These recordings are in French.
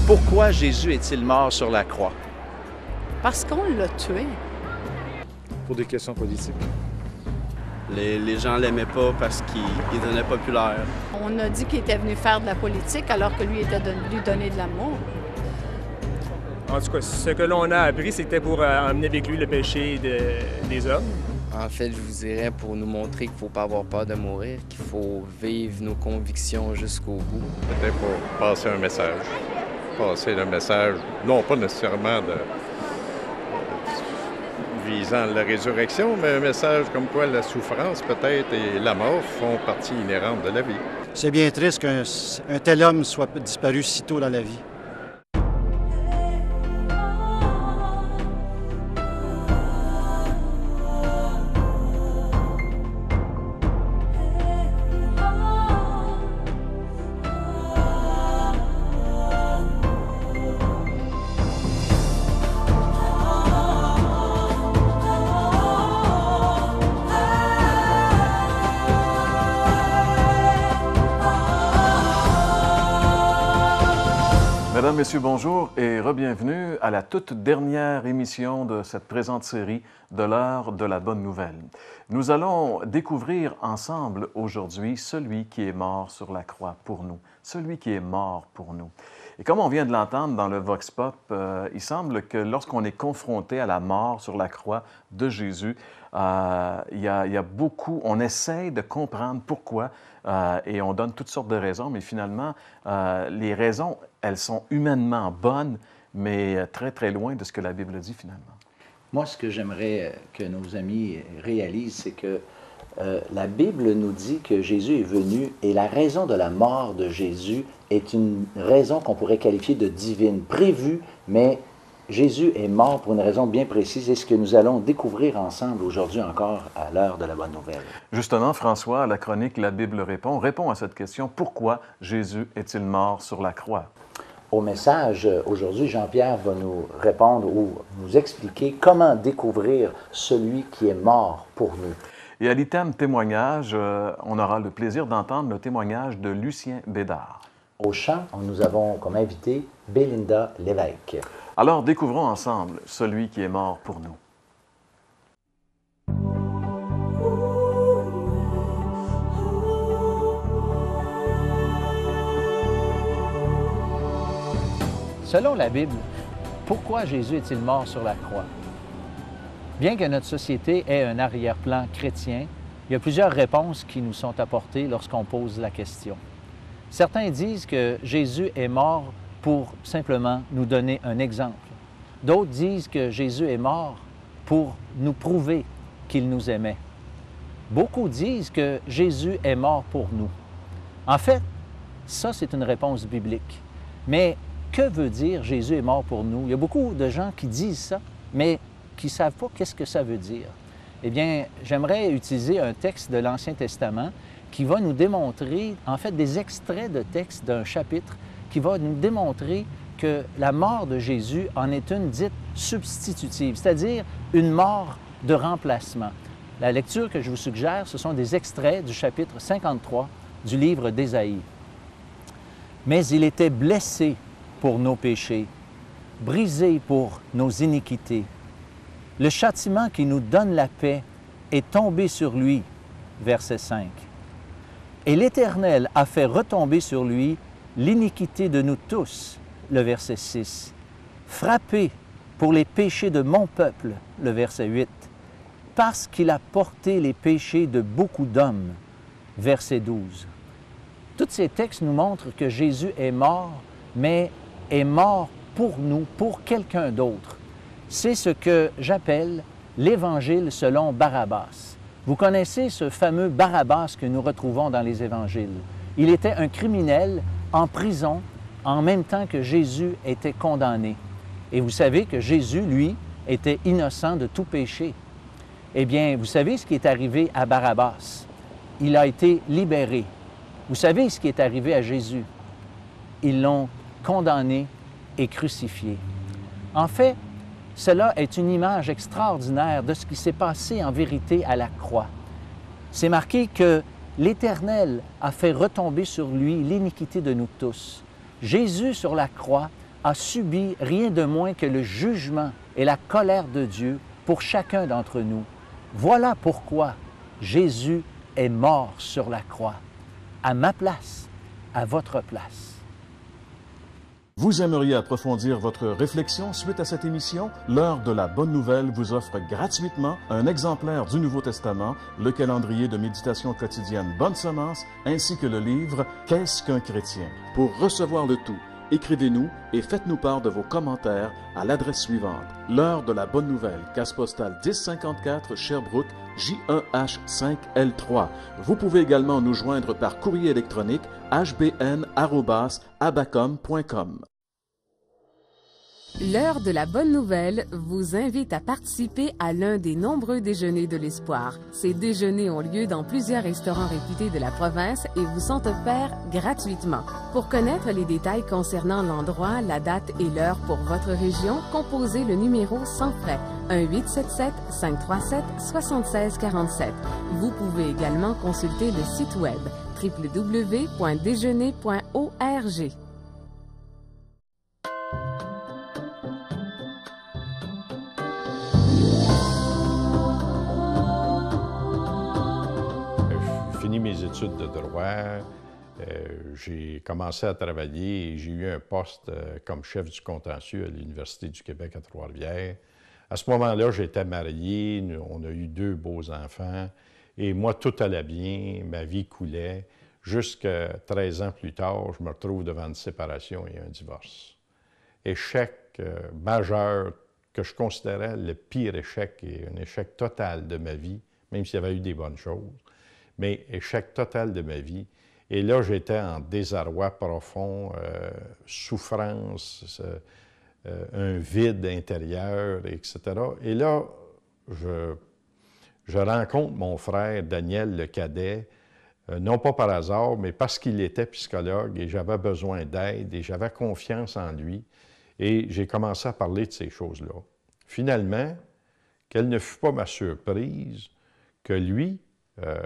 Pourquoi Jésus est-il mort sur la croix? Parce qu'on l'a tué. Pour des questions politiques. Les gens l'aimaient pas parce qu'il devenait populaire. On a dit qu'il était venu faire de la politique alors que lui était venu donner de l'amour. En tout cas, ce que l'on a appris, c'était pour emmener avec lui le péché des hommes. En fait, je vous dirais pour nous montrer qu'il ne faut pas avoir peur de mourir, qu'il faut vivre nos convictions jusqu'au bout. Peut-être pour passer un message. Passer le message, non pas nécessairement visant la résurrection, mais un message comme quoi la souffrance peut-être et la mort font partie inhérente de la vie. C'est bien triste qu'un tel homme soit disparu si tôt dans la vie. Mesdames, Messieurs, bonjour et re-bienvenue à la toute dernière émission de cette présente série de l'heure de la bonne nouvelle. Nous allons découvrir ensemble aujourd'hui celui qui est mort sur la croix pour nous, celui qui est mort pour nous. Et comme on vient de l'entendre dans le Vox Pop, il semble que lorsqu'on est confronté à la mort sur la croix de Jésus, il y a beaucoup, on essaie de comprendre pourquoi et on donne toutes sortes de raisons, mais finalement, les raisons, elles sont humainement bonnes, mais très, très loin de ce que la Bible dit finalement. Moi, ce que j'aimerais que nos amis réalisent, c'est que la Bible nous dit que Jésus est venu et la raison de la mort de Jésus est une raison qu'on pourrait qualifier de divine, prévue, mais Jésus est mort pour une raison bien précise et ce que nous allons découvrir ensemble aujourd'hui encore à l'heure de la bonne nouvelle. Justement, François, à la chronique La Bible répond à cette question. Pourquoi Jésus est-il mort sur la croix? Au message, aujourd'hui, Jean-Pierre va nous répondre ou nous expliquer comment découvrir celui qui est mort pour nous. Et à l'item témoignage, on aura le plaisir d'entendre le témoignage de Lucien Bédard. Au chant, nous avons comme invité Bélinda Lévesque. Alors, découvrons ensemble celui qui est mort pour nous. Selon la Bible, pourquoi Jésus est-il mort sur la croix? Bien que notre société ait un arrière-plan chrétien, il y a plusieurs réponses qui nous sont apportées lorsqu'on pose la question. Certains disent que Jésus est mort pour simplement nous donner un exemple. D'autres disent que Jésus est mort pour nous prouver qu'il nous aimait. Beaucoup disent que Jésus est mort pour nous. En fait, ça, c'est une réponse biblique. Mais que veut dire Jésus est mort pour nous? Il y a beaucoup de gens qui disent ça, mais qui ne savent pas qu'est-ce que ça veut dire. Eh bien, j'aimerais utiliser un texte de l'Ancien Testament qui va nous démontrer, en fait, des extraits de texte d'un chapitre qui va nous démontrer que la mort de Jésus en est une dite substitutive, c'est-à-dire une mort de remplacement. La lecture que je vous suggère, ce sont des extraits du chapitre 53 du livre d'Ésaïe. « Mais il était blessé pour nos péchés, brisé pour nos iniquités. Le châtiment qui nous donne la paix est tombé sur lui. » Verset 5. « Et l'Éternel a fait retomber sur lui l'iniquité de nous tous. » Le verset 6. « Frappé pour les péchés de mon peuple. » Le verset 8. « Parce qu'il a porté les péchés de beaucoup d'hommes. » Verset 12. Tous ces textes nous montrent que Jésus est mort, mais est mort pour nous, pour quelqu'un d'autre. C'est ce que j'appelle l'Évangile selon Barabbas. Vous connaissez ce fameux Barabbas que nous retrouvons dans les Évangiles. Il était un criminel en prison en même temps que Jésus était condamné. Et vous savez que Jésus, lui, était innocent de tout péché. Eh bien, vous savez ce qui est arrivé à Barabbas? Il a été libéré. Vous savez ce qui est arrivé à Jésus? Ils l'ont condamné et crucifié. En fait, cela est une image extraordinaire de ce qui s'est passé en vérité à la croix. C'est marqué que l'Éternel a fait retomber sur lui l'iniquité de nous tous. Jésus, sur la croix, a subi rien de moins que le jugement et la colère de Dieu pour chacun d'entre nous. Voilà pourquoi Jésus est mort sur la croix, à ma place, à votre place. Vous aimeriez approfondir votre réflexion suite à cette émission? L'heure de la bonne nouvelle vous offre gratuitement un exemplaire du Nouveau Testament, le calendrier de méditation quotidienne Bonne Semence, ainsi que le livre Qu'est-ce qu'un chrétien? Pour recevoir le tout, écrivez-nous et faites-nous part de vos commentaires à l'adresse suivante. L'heure de la bonne nouvelle, case postale 1054 Sherbrooke, JEH5L3. Vous pouvez également nous joindre par courrier électronique hbn@abacom.com. L'heure de la bonne nouvelle vous invite à participer à l'un des nombreux déjeuners de l'espoir. Ces déjeuners ont lieu dans plusieurs restaurants réputés de la province et vous sont offerts gratuitement. Pour connaître les détails concernant l'endroit, la date et l'heure pour votre région, composez le numéro sans frais 1-877-537-7647. Vous pouvez également consulter le site web www.déjeuner.org. Fini mes études de droit, j'ai commencé à travailler et j'ai eu un poste comme chef du contentieux à l'Université du Québec à Trois-Rivières. À ce moment-là, j'étais marié, on a eu 2 beaux enfants et moi, tout allait bien, ma vie coulait. Jusqu'à 13 ans plus tard, je me retrouve devant une séparation et un divorce. Échec majeur que je considérais le pire échec et un échec total de ma vie, même s'il y avait eu des bonnes choses. Mais échec total de ma vie. Et là, j'étais en désarroi profond, souffrance, un vide intérieur, etc. Et là, je rencontre mon frère Daniel, le cadet, non pas par hasard, mais parce qu'il était psychologue et j'avais besoin d'aide et j'avais confiance en lui. Et j'ai commencé à parler de ces choses-là. Finalement, quelle ne fut pas ma surprise que lui,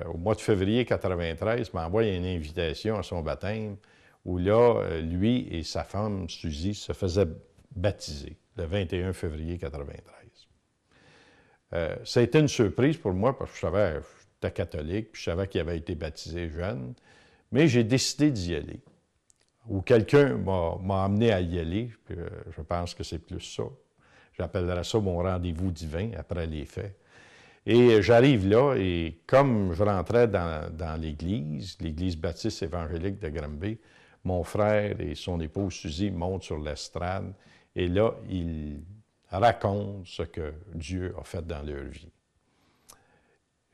au mois de février 1993, m'envoie une invitation à son baptême où là, lui et sa femme, Suzy, se faisaient baptiser le 21 février 1993. Ça a été une surprise pour moi parce que je savais que j'étais catholique, puis je savais qu'il avait été baptisé jeune, mais j'ai décidé d'y aller. Ou quelqu'un m'a amené à y aller, puis je pense que c'est plus ça. J'appellerais ça mon rendez-vous divin après les faits. Et j'arrive là, et comme je rentrais dans l'église baptiste évangélique de Granby, mon frère et son épouse Suzy montent sur l'estrade, et là, ils racontent ce que Dieu a fait dans leur vie.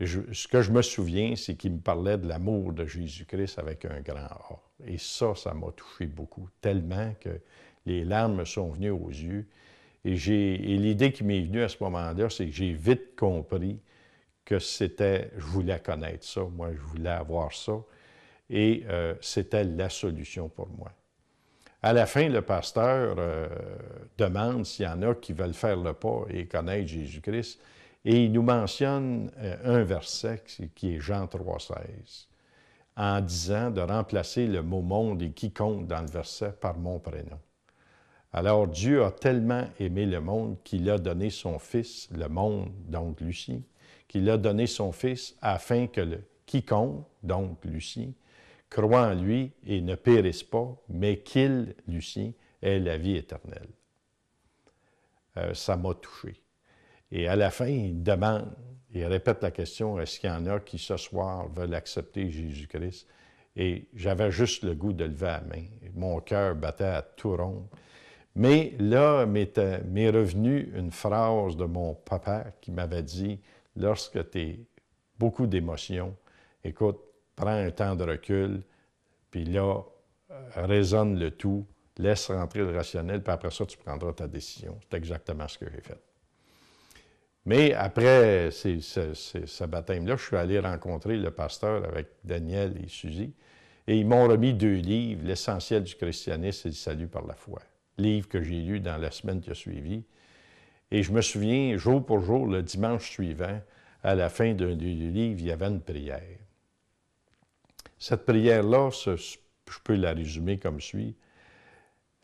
Ce que je me souviens, c'est qu'ils me parlaient de l'amour de Jésus-Christ avec un grand A. Et ça m'a touché beaucoup, tellement que les larmes me sont venues aux yeux. Et l'idée qui m'est venue à ce moment-là, c'est que j'ai vite compris que je voulais connaître ça, moi, je voulais avoir ça, et c'était la solution pour moi. À la fin, le pasteur demande s'il y en a qui veulent faire le pas et connaître Jésus-Christ, et il nous mentionne un verset qui est Jean 3,16, en disant de remplacer le mot « monde » et « quiconque » dans le verset par mon prénom. Alors, Dieu a tellement aimé le monde qu'il a donné son Fils, le monde, donc Lucie, qu'il a donné son Fils afin que quiconque, donc Lucie, croit en lui et ne périsse pas, mais qu'il, Lucie, ait la vie éternelle. Ça m'a touché. Et à la fin, il demande, il répète la question, est-ce qu'il y en a qui ce soir veulent accepter Jésus-Christ? Et j'avais juste le goût de lever la main. Mon cœur battait à tout rond. Mais là, m'est revenue une phrase de mon papa qui m'avait dit, lorsque tu es beaucoup d'émotions, écoute, prends un temps de recul, puis là, raisonne le tout, laisse rentrer le rationnel, puis après ça, tu prendras ta décision. C'est exactement ce que j'ai fait. Mais après ce baptême-là, je suis allé rencontrer le pasteur avec Daniel et Suzy, et ils m'ont remis 2 livres, L'essentiel du christianisme et le salut par la foi. Livre que j'ai lu dans la semaine qui a suivi. Et je me souviens, jour pour jour, le dimanche suivant, à la fin du livre, il y avait une prière. Cette prière-là, je peux la résumer comme suit.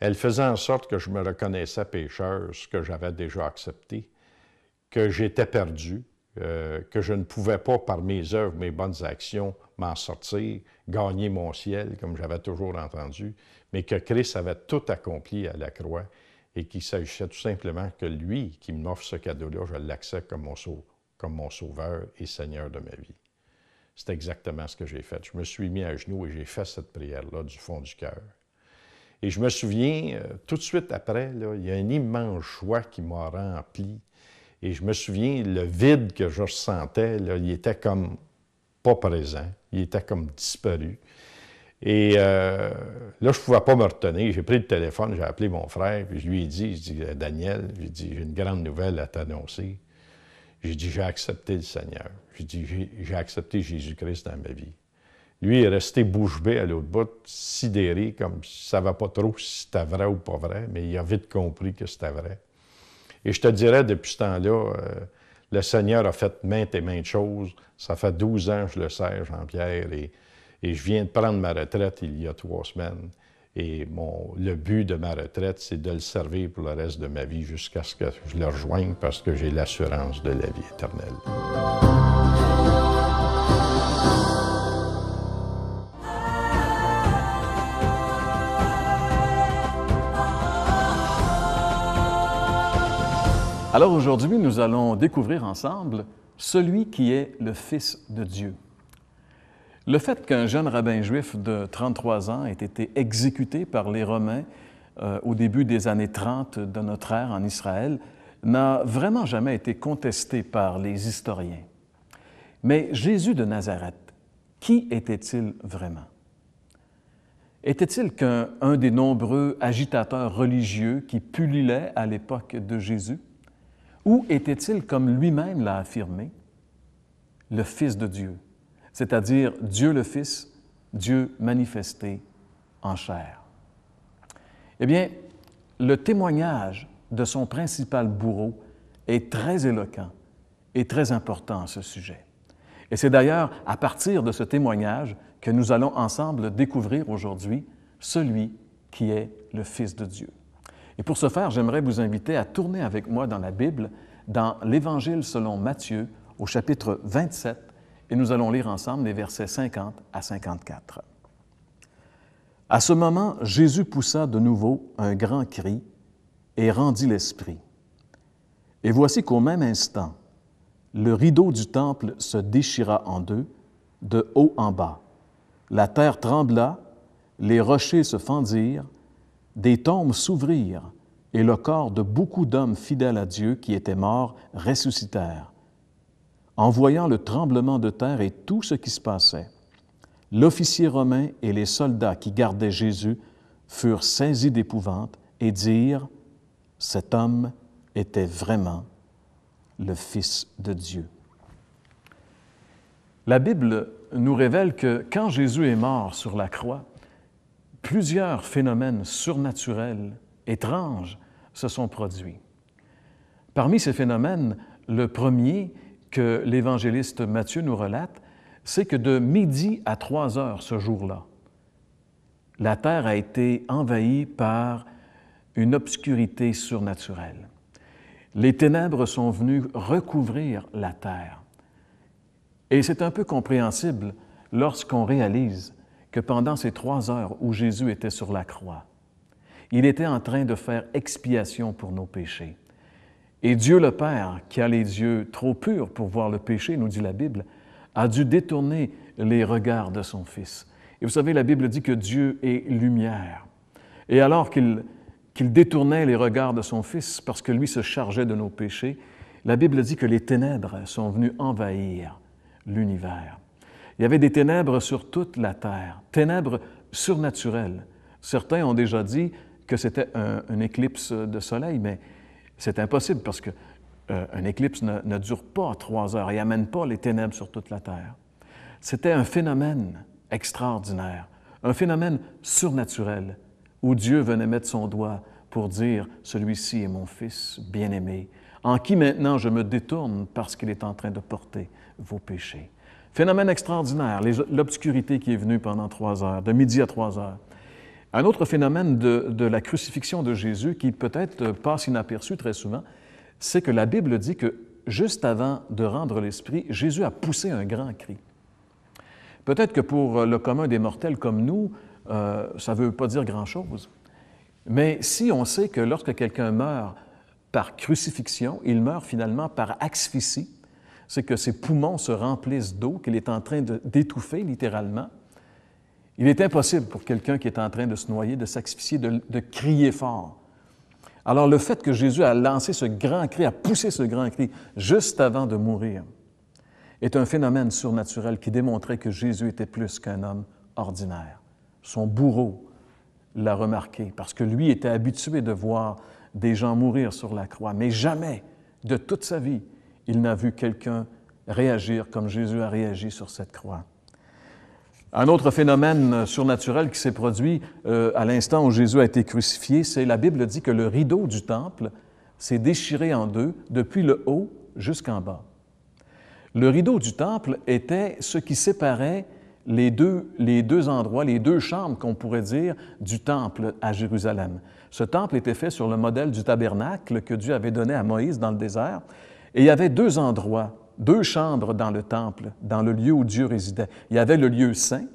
Elle faisait en sorte que je me reconnaissais pécheur, ce que j'avais déjà accepté, que j'étais perdu, que je ne pouvais pas, par mes œuvres, mes bonnes actions, m'en sortir, gagner mon ciel, comme j'avais toujours entendu, mais que Christ avait tout accompli à la croix et qu'il s'agissait tout simplement que lui, qui m'offre ce cadeau-là, je l'accepte comme mon sauveur et Seigneur de ma vie. C'est exactement ce que j'ai fait. Je me suis mis à genoux et j'ai fait cette prière-là du fond du cœur. Et je me souviens, tout de suite après, là, il y a une immense joie qui m'a rempli. Et je me souviens, le vide que je ressentais, là, il était comme pas présent. Il était comme disparu. Et là, je ne pouvais pas me retenir. J'ai pris le téléphone, j'ai appelé mon frère, puis je lui ai dit, Daniel, j'ai une grande nouvelle à t'annoncer. J'ai dit, j'ai accepté le Seigneur. J'ai dit, j'ai accepté Jésus-Christ dans ma vie. Lui est resté bouche bée à l'autre bout, sidéré, comme s'il ne savait pas trop si c'était vrai ou pas vrai, mais il a vite compris que c'était vrai. Et je te dirais, depuis ce temps-là, le Seigneur a fait maintes et maintes choses. Ça fait 12 ans que je le sers, Jean-Pierre, et je viens de prendre ma retraite il y a 3 semaines. Et le but de ma retraite, c'est de le servir pour le reste de ma vie jusqu'à ce que je le rejoigne parce que j'ai l'assurance de la vie éternelle. Alors aujourd'hui, nous allons découvrir ensemble celui qui est le Fils de Dieu. Le fait qu'un jeune rabbin juif de 33 ans ait été exécuté par les Romains au début des années 30 de notre ère en Israël n'a vraiment jamais été contesté par les historiens. Mais Jésus de Nazareth, qui était-il vraiment? Était-il qu'un des nombreux agitateurs religieux qui pullulaient à l'époque de Jésus? Ou était-il, comme lui-même l'a affirmé, le Fils de Dieu, c'est-à-dire Dieu le Fils, Dieu manifesté en chair? Eh bien, le témoignage de son principal bourreau est très éloquent et très important à ce sujet. Et c'est d'ailleurs à partir de ce témoignage que nous allons ensemble découvrir aujourd'hui celui qui est le Fils de Dieu. Et pour ce faire, j'aimerais vous inviter à tourner avec moi dans la Bible, dans l'Évangile selon Matthieu, au chapitre 27, et nous allons lire ensemble les versets 50 à 54. À ce moment, Jésus poussa de nouveau un grand cri et rendit l'esprit. Et voici qu'au même instant, le rideau du temple se déchira en deux, de haut en bas. La terre trembla, les rochers se fendirent, des tombes s'ouvrirent, et le corps de beaucoup d'hommes fidèles à Dieu qui étaient morts ressuscitèrent. En voyant le tremblement de terre et tout ce qui se passait, l'officier romain et les soldats qui gardaient Jésus furent saisis d'épouvante et dirent « Cet homme était vraiment le Fils de Dieu. » La Bible nous révèle que quand Jésus est mort sur la croix, plusieurs phénomènes surnaturels, étranges, se sont produits. Parmi ces phénomènes, le premier que l'évangéliste Matthieu nous relate, c'est que de midi à 3 heures ce jour-là, la terre a été envahie par une obscurité surnaturelle. Les ténèbres sont venues recouvrir la terre. Et c'est un peu compréhensible lorsqu'on réalise que pendant ces 3 heures où Jésus était sur la croix, il était en train de faire expiation pour nos péchés. Et Dieu le Père, qui a les yeux trop purs pour voir le péché, nous dit la Bible, a dû détourner les regards de son Fils. Et vous savez, la Bible dit que Dieu est lumière. Et alors qu'il détournait les regards de son Fils parce que lui se chargeait de nos péchés, la Bible dit que les ténèbres sont venues envahir l'univers. Il y avait des ténèbres sur toute la terre, ténèbres surnaturelles. Certains ont déjà dit que c'était une éclipse de soleil, mais c'est impossible parce qu'un éclipse ne dure pas 3 heures et n'amène pas les ténèbres sur toute la terre. C'était un phénomène extraordinaire, un phénomène surnaturel où Dieu venait mettre son doigt pour dire « Celui-ci est mon Fils bien-aimé, en qui maintenant je me détourne parce qu'il est en train de porter vos péchés. » Phénomène extraordinaire, l'obscurité qui est venue pendant 3 heures, de midi à 3 heures. Un autre phénomène de la crucifixion de Jésus qui peut-être passe inaperçu très souvent, c'est que la Bible dit que juste avant de rendre l'Esprit, Jésus a poussé un grand cri. Peut-être que pour le commun des mortels comme nous, ça ne veut pas dire grand-chose. Mais si on sait que lorsque quelqu'un meurt par crucifixion, il meurt finalement par asphyxie, c'est que ses poumons se remplissent d'eau, qu'il est en train d'étouffer littéralement. Il est impossible pour quelqu'un qui est en train de se noyer, de s'asphyxier, de crier fort. Alors le fait que Jésus a lancé ce grand cri, a poussé ce grand cri juste avant de mourir, est un phénomène surnaturel qui démontrait que Jésus était plus qu'un homme ordinaire. Son bourreau l'a remarqué parce que lui était habitué de voir des gens mourir sur la croix, mais jamais de toute sa vie, il n'a vu quelqu'un réagir comme Jésus a réagi sur cette croix. Un autre phénomène surnaturel qui s'est produit à l'instant où Jésus a été crucifié, c'est la Bible dit que le rideau du temple s'est déchiré en deux depuis le haut jusqu'en bas. Le rideau du temple était ce qui séparait les deux endroits, les deux chambres, qu'on pourrait dire, du temple à Jérusalem. Ce temple était fait sur le modèle du tabernacle que Dieu avait donné à Moïse dans le désert. Et il y avait deux endroits, deux chambres dans le temple, dans le lieu où Dieu résidait. Il y avait le lieu saint,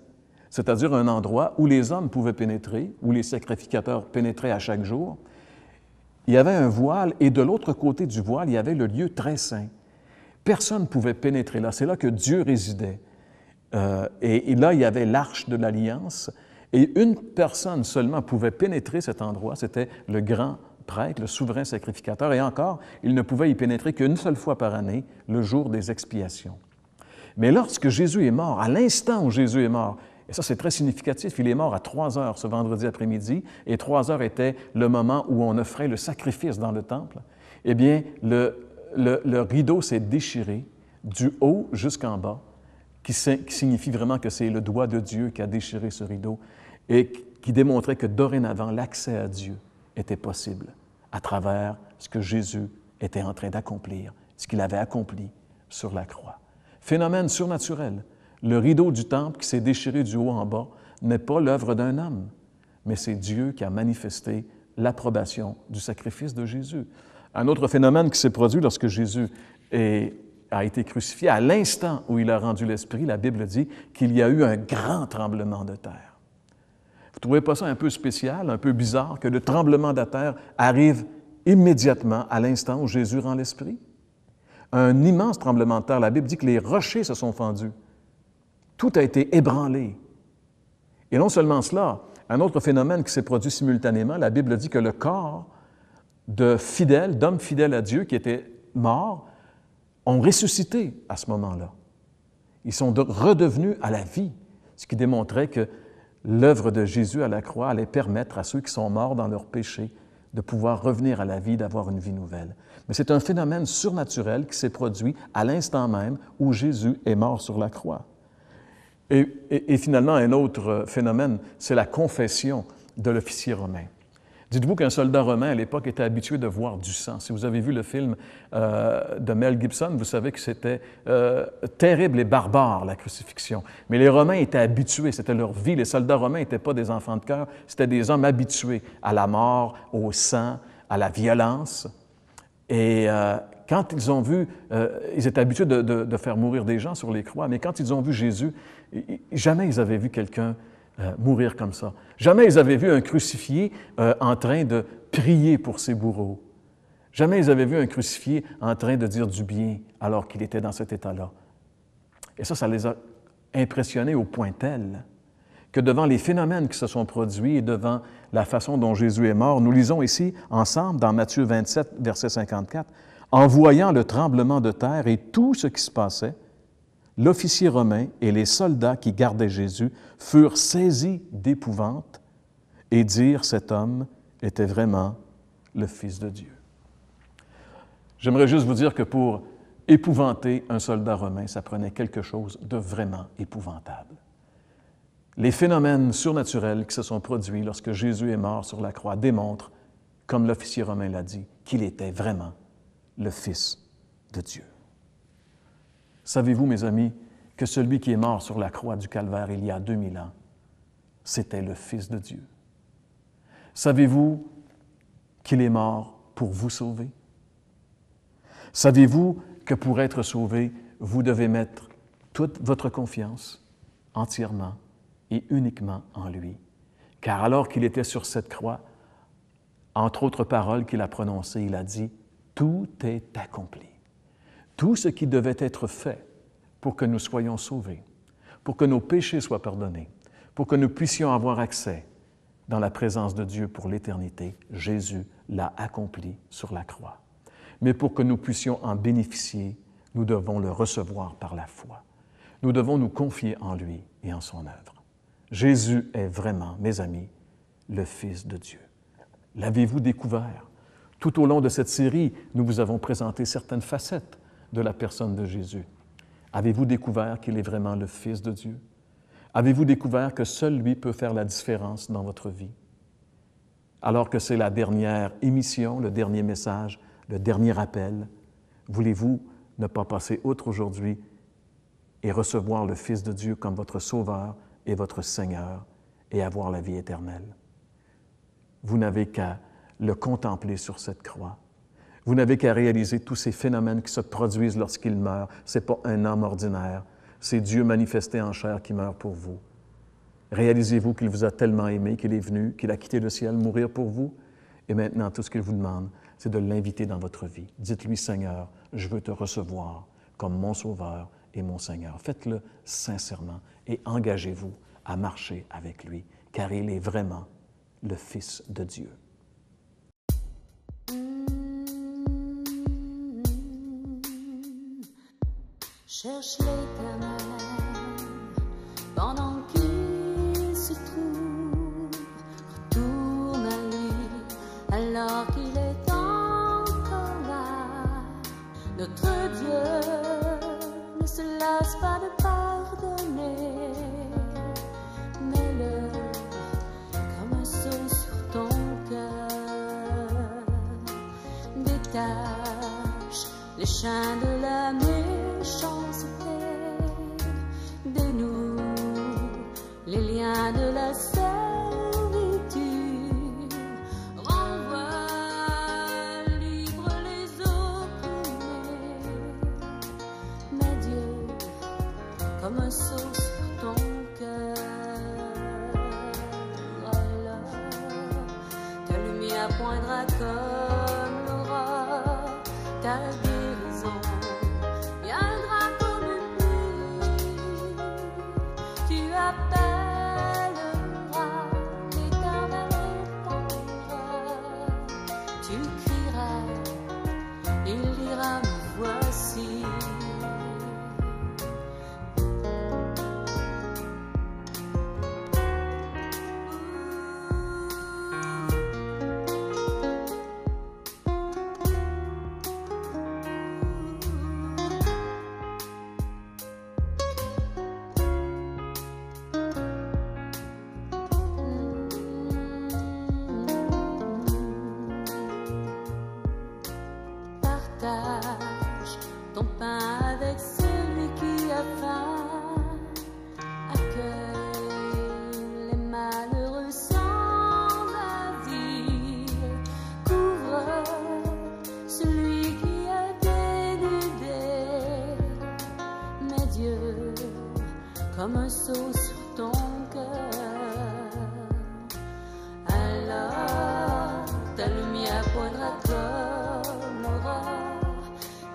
c'est-à-dire un endroit où les hommes pouvaient pénétrer, où les sacrificateurs pénétraient à chaque jour. Il y avait un voile, et de l'autre côté du voile, il y avait le lieu très saint. Personne ne pouvait pénétrer là. C'est là que Dieu résidait. Et là, il y avait l'arche de l'Alliance, et une personne seulement pouvait pénétrer cet endroit, c'était le grand prêtre, le souverain sacrificateur, et encore, il ne pouvait y pénétrer qu'une seule fois par année, le jour des expiations. Mais lorsque Jésus est mort, à l'instant où Jésus est mort, et ça c'est très significatif, il est mort à 3 heures ce vendredi après-midi, et 3 heures était le moment où on offrait le sacrifice dans le temple, eh bien, le rideau s'est déchiré du haut jusqu'en bas, qui signifie vraiment que c'est le doigt de Dieu qui a déchiré ce rideau et qui démontrait que dorénavant, l'accès à Dieu était possible à travers ce que Jésus était en train d'accomplir, ce qu'il avait accompli sur la croix. Phénomène surnaturel. Le rideau du temple qui s'est déchiré du haut en bas n'est pas l'œuvre d'un homme, mais c'est Dieu qui a manifesté l'approbation du sacrifice de Jésus. Un autre phénomène qui s'est produit lorsque Jésus a été crucifié, à l'instant où il a rendu l'Esprit, la Bible dit qu'il y a eu un grand tremblement de terre. Vous ne trouvez pas ça un peu spécial, un peu bizarre, que le tremblement de terre arrive immédiatement à l'instant où Jésus rend l'Esprit? Un immense tremblement de terre. La Bible dit que les rochers se sont fendus. Tout a été ébranlé. Et non seulement cela, un autre phénomène qui s'est produit simultanément, la Bible dit que le corps de fidèles, d'hommes fidèles à Dieu qui étaient morts, ont ressuscité à ce moment-là. Ils sont redevenus à la vie, ce qui démontrait que l'œuvre de Jésus à la croix allait permettre à ceux qui sont morts dans leurs péchés de pouvoir revenir à la vie, d'avoir une vie nouvelle. Mais c'est un phénomène surnaturel qui s'est produit à l'instant même où Jésus est mort sur la croix. Et finalement, un autre phénomène, c'est la confession de l'officier romain. Dites-vous qu'un soldat romain, à l'époque, était habitué de voir du sang. Si vous avez vu le film de Mel Gibson, vous savez que c'était terrible et barbare, la crucifixion. Mais les Romains étaient habitués, c'était leur vie. Les soldats romains n'étaient pas des enfants de cœur, c'était des hommes habitués à la mort, au sang, à la violence. Et quand ils ont vu, ils étaient habitués de faire mourir des gens sur les croix, mais quand ils ont vu Jésus, jamais ils avaient vu quelqu'un mourir comme ça. Jamais ils avaient vu un crucifié en train de prier pour ses bourreaux. Jamais ils avaient vu un crucifié en train de dire du bien alors qu'il était dans cet état-là. Et ça les a impressionnés au point tel que devant les phénomènes qui se sont produits et devant la façon dont Jésus est mort, nous lisons ici ensemble dans Matthieu 27, verset 54, « En voyant le tremblement de terre et tout ce qui se passait, l'officier romain et les soldats qui gardaient Jésus furent saisis d'épouvante et dirent, cet homme était vraiment le Fils de Dieu. » J'aimerais juste vous dire que pour épouvanter un soldat romain, ça prenait quelque chose de vraiment épouvantable. Les phénomènes surnaturels qui se sont produits lorsque Jésus est mort sur la croix démontrent, comme l'officier romain l'a dit, qu'il était vraiment le Fils de Dieu. Savez-vous, mes amis, que celui qui est mort sur la croix du Calvaire il y a 2000 ans, c'était le Fils de Dieu. Savez-vous qu'il est mort pour vous sauver? Savez-vous que pour être sauvé, vous devez mettre toute votre confiance entièrement et uniquement en lui? Car alors qu'il était sur cette croix, entre autres paroles qu'il a prononcées, il a dit « Tout est accompli ». Tout ce qui devait être fait pour que nous soyons sauvés, pour que nos péchés soient pardonnés, pour que nous puissions avoir accès dans la présence de Dieu pour l'éternité, Jésus l'a accompli sur la croix. Mais pour que nous puissions en bénéficier, nous devons le recevoir par la foi. Nous devons nous confier en lui et en son œuvre. Jésus est vraiment, mes amis, le Fils de Dieu. L'avez-vous découvert? Tout au long de cette série, nous vous avons présenté certaines facettes de la personne de Jésus. Avez-vous découvert qu'il est vraiment le Fils de Dieu? Avez-vous découvert que seul lui peut faire la différence dans votre vie? Alors que c'est la dernière émission, le dernier message, le dernier appel, voulez-vous ne pas passer outre aujourd'hui et recevoir le Fils de Dieu comme votre Sauveur et votre Seigneur et avoir la vie éternelle? Vous n'avez qu'à le contempler sur cette croix. Vous n'avez qu'à réaliser tous ces phénomènes qui se produisent lorsqu'il meurt. Ce n'est pas un homme ordinaire, c'est Dieu manifesté en chair qui meurt pour vous. Réalisez-vous qu'il vous a tellement aimé, qu'il est venu, qu'il a quitté le ciel mourir pour vous. Et maintenant, tout ce qu'il vous demande, c'est de l'inviter dans votre vie. Dites-lui, Seigneur, je veux te recevoir comme mon Sauveur et mon Seigneur. Faites-le sincèrement et engagez-vous à marcher avec lui, car il est vraiment le Fils de Dieu. Cherche l'Éternel pendant qu'il se trouve, retourne à lui alors qu'il est encore là. Notre Dieu ne se lasse pas de pardonner, mets-le comme un sceau sur ton cœur, détache les chaînes de la méchanceté, dénoue les liens de la servitude, renvoie libre les opprimés, mets Dieu comme un sceau sur ton cœur, alors ta lumière poindra comme l'aurore, ta guérison viendra comme une pluie. Tu appelleras, l'Éternel répondra. Tu crieras, il dira, me voici. Partage ton pain avec celui qui a faim, accueille les malheureux sans asile, couvre celui qui est dénudé, mets Dieu comme un sceau sur ton cœur, alors ta lumière poindra comme l'aurore,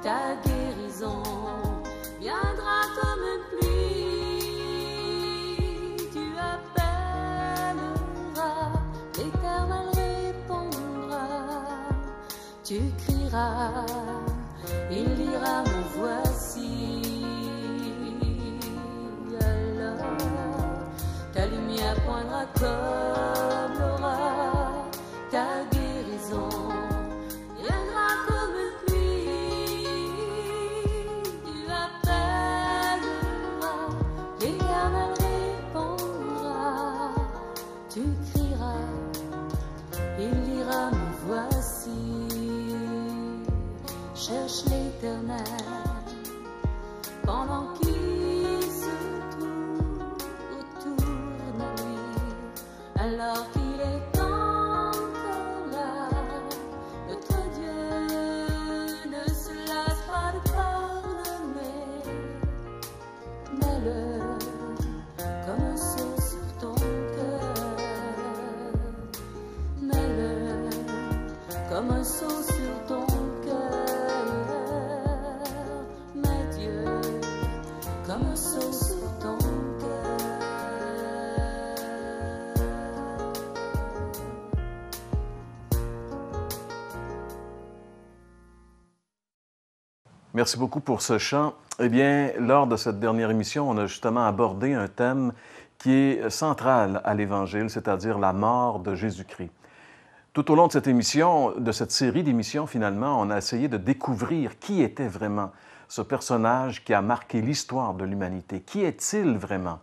ta guérison viendra comme une pluie. Tu appelleras, l'Éternel répondra. Tu crieras, il dira, me voici. Alors ta lumière poindra comme l'aurore, ta guérison viendra comme une pluie. Tu appelleras, l'Éternel répondra. Tu crieras, il dira, me voici. Cherche l'Éternel pendant qu'il se trouve, retourne à lui alors qu'il est encore comme un seau sur ton cœur. Mais Dieu, comme un seau sur ton cœur. Merci beaucoup pour ce chant. Eh bien, lors de cette dernière émission, on a justement abordé un thème qui est central à l'Évangile, c'est-à-dire la mort de Jésus-Christ. Tout au long de cette émission, de cette série d'émissions, finalement, on a essayé de découvrir qui était vraiment ce personnage qui a marqué l'histoire de l'humanité. Qui est-il vraiment?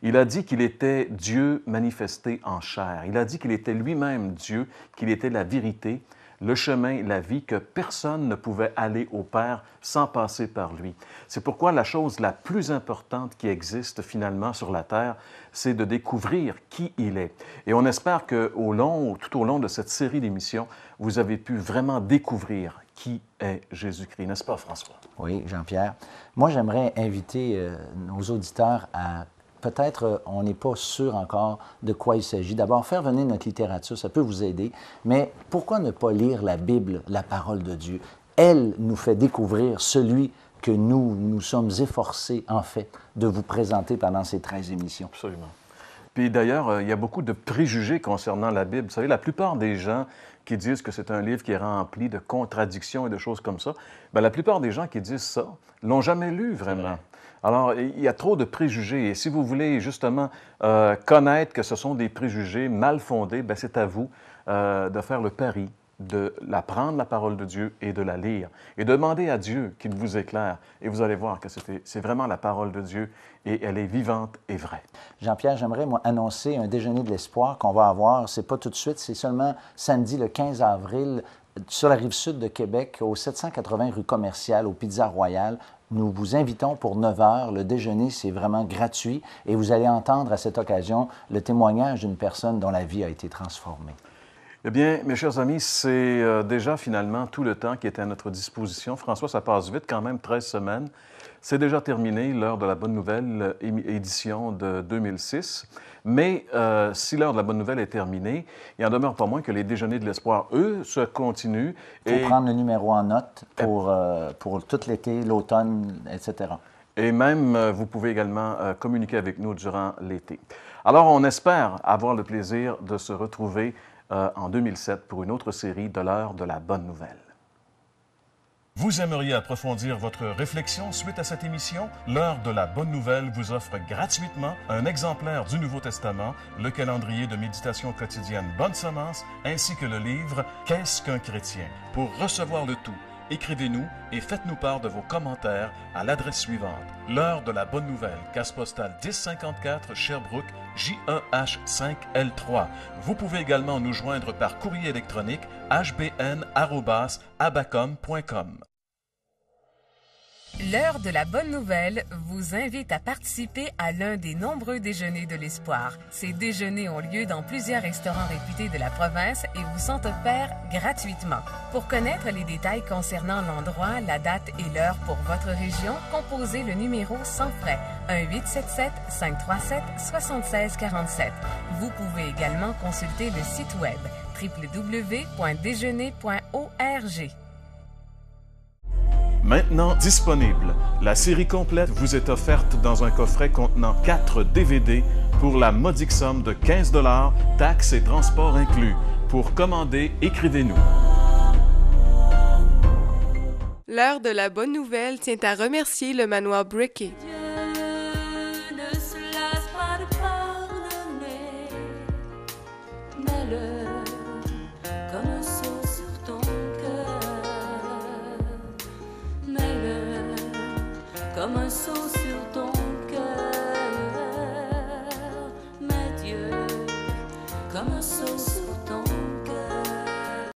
Il a dit qu'il était Dieu manifesté en chair. Il a dit qu'il était lui-même Dieu, qu'il était la vérité, le chemin, la vie, que personne ne pouvait aller au Père sans passer par lui. C'est pourquoi la chose la plus importante qui existe finalement sur la terre, c'est de découvrir qui il est. Et on espère que tout au long de cette série d'émissions, vous avez pu vraiment découvrir qui est Jésus-Christ. N'est-ce pas, François? Oui, Jean-Pierre. Moi, j'aimerais inviter nos auditeurs à... Peut-être on n'est pas sûr encore de quoi il s'agit. D'abord, faire venir notre littérature, ça peut vous aider, mais pourquoi ne pas lire la Bible, la parole de Dieu? Elle nous fait découvrir celui que nous sommes efforcés, en fait, de vous présenter pendant ces 13 émissions. Absolument. Puis d'ailleurs, il y a beaucoup de préjugés concernant la Bible. Vous savez, la plupart des gens qui disent que c'est un livre qui est rempli de contradictions et de choses comme ça, bien, la plupart des gens qui disent ça ne l'ont jamais lu vraiment. Alors, il y a trop de préjugés. Et si vous voulez justement connaître que ce sont des préjugés mal fondés, bien, c'est à vous de faire le pari de prendre la parole de Dieu et de la lire. Et demander à Dieu qu'il vous éclaire. Et vous allez voir que c'est vraiment la parole de Dieu et elle est vivante et vraie. Jean-Pierre, j'aimerais, moi, annoncer un déjeuner de l'espoir qu'on va avoir. C'est pas tout de suite, c'est seulement samedi, le 15 avril, sur la rive sud de Québec, au 780 rue Commerciale, au Pizza Royal. Nous vous invitons pour 9 heures. Le déjeuner, c'est vraiment gratuit et vous allez entendre à cette occasion le témoignage d'une personne dont la vie a été transformée. Eh bien, mes chers amis, c'est déjà finalement tout le temps qui est à notre disposition. François, ça passe vite quand même, 13 semaines. C'est déjà terminé, l'heure de la bonne nouvelle, édition de 2006. Mais si l'heure de la bonne nouvelle est terminée, il n'en demeure pas moins que les déjeuners de l'espoir, eux, se continuent. Il faut prendre le numéro en note pour tout l'été, l'automne, etc. Et même, vous pouvez également communiquer avec nous durant l'été. Alors, on espère avoir le plaisir de se retrouver en 2007 pour une autre série de l'heure de la bonne nouvelle. Vous aimeriez approfondir votre réflexion suite à cette émission? L'heure de la bonne nouvelle vous offre gratuitement un exemplaire du Nouveau Testament, le calendrier de méditation quotidienne Bonne Semence, ainsi que le livre Qu'est-ce qu'un chrétien? Pour recevoir le tout, écrivez-nous et faites-nous part de vos commentaires à l'adresse suivante. L'heure de la bonne nouvelle, case postale 1054 Sherbrooke, JEH5L3. Vous pouvez également nous joindre par courrier électronique hbn@abacom.com. L'heure de la bonne nouvelle vous invite à participer à l'un des nombreux déjeuners de l'espoir. Ces déjeuners ont lieu dans plusieurs restaurants réputés de la province et vous sont offerts gratuitement. Pour connaître les détails concernant l'endroit, la date et l'heure pour votre région, composez le numéro sans frais 1-877-537-7647. Vous pouvez également consulter le site web www.déjeuner.org. Maintenant disponible, la série complète vous est offerte dans un coffret contenant 4 DVD pour la modique somme de 15 $, taxes et transports inclus. Pour commander, écrivez-nous. L'heure de la bonne nouvelle tient à remercier le manoir Brickey. Comme un seau sur ton cœur, mais Dieu, comme un seau sur